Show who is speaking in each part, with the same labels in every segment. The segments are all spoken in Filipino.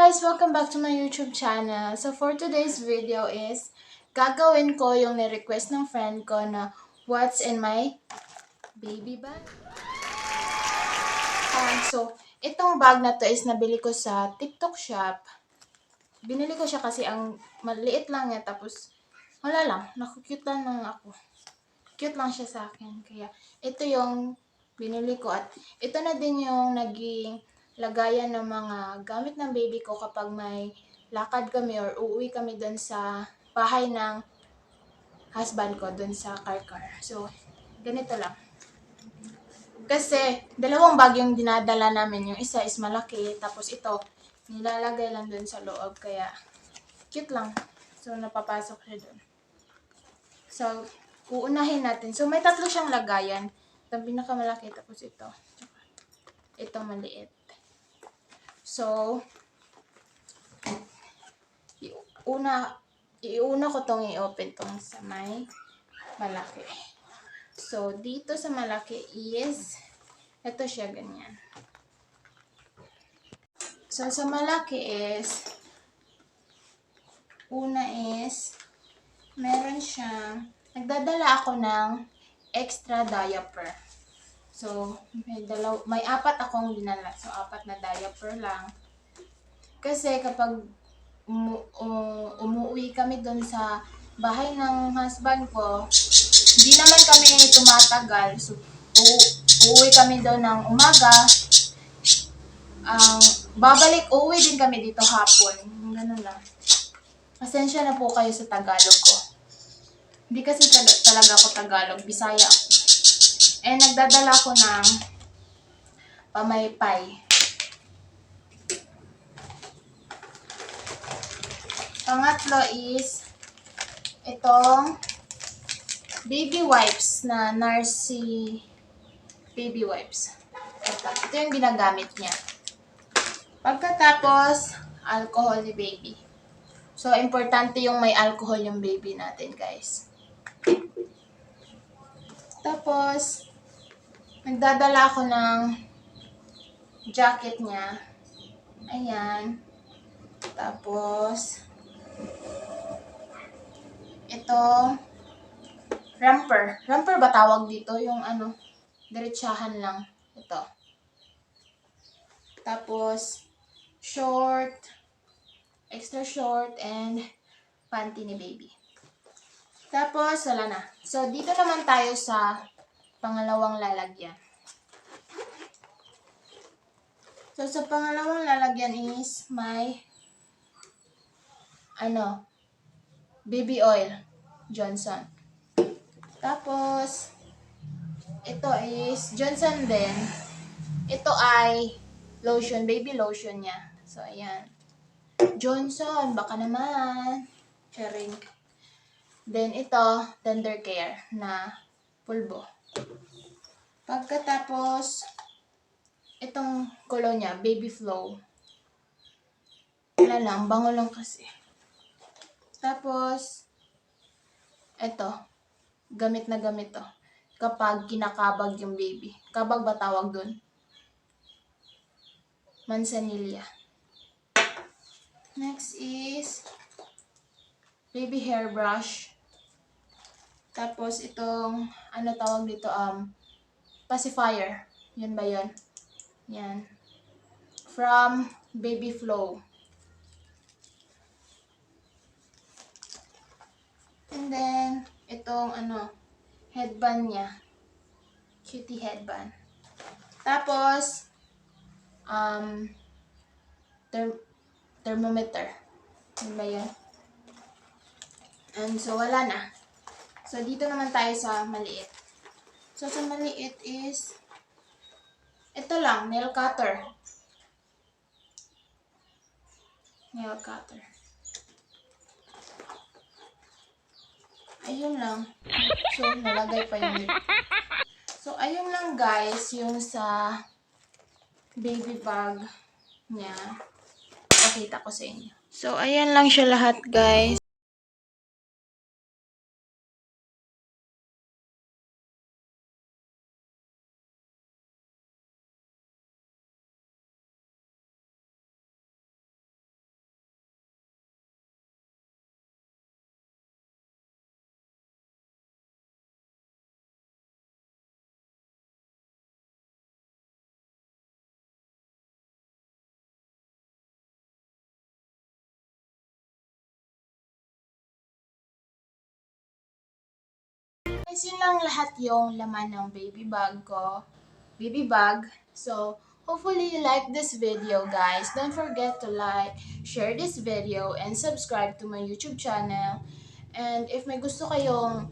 Speaker 1: guys! Welcome back to my YouTube channel. So for today's video is, gagawin ko yung ni-request ng friend ko na what's in my baby bag. So, itong bag na to is nabili ko sa TikTok shop. Binili ko siya kasi ang maliit lang niya, tapos wala lang, nakukute lang ako. Cute lang siya sa akin. Kaya ito yung binili ko at ito na din yung naging lagayan ng mga gamit ng baby ko kapag may lakad kami or uuwi kami doon sa bahay ng husband ko, doon sa car. So, ganito lang. Kasi, dalawang bag yung dinadala namin. Yung isa is malaki, tapos ito, nilalagay lang doon sa loob. Kaya, cute lang. So, napapasok siya doon. So, uunahin natin. So, may tatlo siyang lagayan. Itong pinakamalaki, tapos ito. Itong maliit. So, iuna ko tong i-open tong sa may malaki. So, dito sa malaki is, ito siya, ganyan. So, sa malaki is, una is, meron siyang, nagdadala ako ng extra diaper. So, may apat akong dinala. So, apat na diaper lang. Kasi kapag umuwi kami doon sa bahay ng husband ko, hindi naman kami tumatagal. So, uuwi kami doon ng umaga. Uuwi din kami dito hapon. Ganun lang. Pasensya na po kayo sa Tagalog ko. Hindi kasi talaga ako Tagalog, Bisaya ako. Nagdadala ko ng pamaypay. Pangatlo is itong baby wipes na Narcy baby wipes. Ito yung ginagamit niya. Pagkatapos, alcohol ni baby. So, importante yung may alcohol yung baby natin, guys. Tapos, nagdadala ako ng jacket niya. Ayan. Tapos, ito, romper. Romper ba tawag dito? Yung diretsahan lang. Ito. Tapos, short, extra short, and panty ni baby. Tapos, wala na. So, dito naman tayo sa pangalawang lalagyan. So, sa pangalawang lalagyan is may baby oil, Johnson. Tapos, ito is Johnson din. Ito ay lotion, baby lotion niya. So, ayan. Johnson, baka naman. Charing. Then, ito, Tender Care na pulbo. Pagkatapos, itong cologne niya, Baby Flow. Wala lang, bango lang kasi. Tapos, ito, gamit na gamit to. Kapag kinakabag yung baby. Kabag ba tawag dun? Manzanilla. Next is baby hairbrush. Tapos itong, tawag dito, pacifier. Yun ba yun? Yan. From Baby Flow. And then, itong headband niya. Cutie headband. Tapos, thermometer. Yun ba yun? And so, wala na. So, dito naman tayo sa maliit. So, sa maliit is, ito lang, nail cutter. Nail cutter. Ayun lang. So, nalagay pa yung So, ayun lang guys, yung sa baby bag niya. Pakita ko sa inyo. So, ayan lang siya lahat guys. Guys, yun lang lahat yung laman ng baby bag ko. Baby bag. So, hopefully you like this video, guys. Don't forget to like, share this video, and subscribe to my YouTube channel. And if may gusto kayong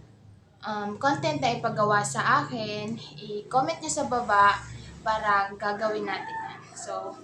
Speaker 1: content na ipagawa sa akin, i-comment nyo sa baba para gagawin natin yan. So,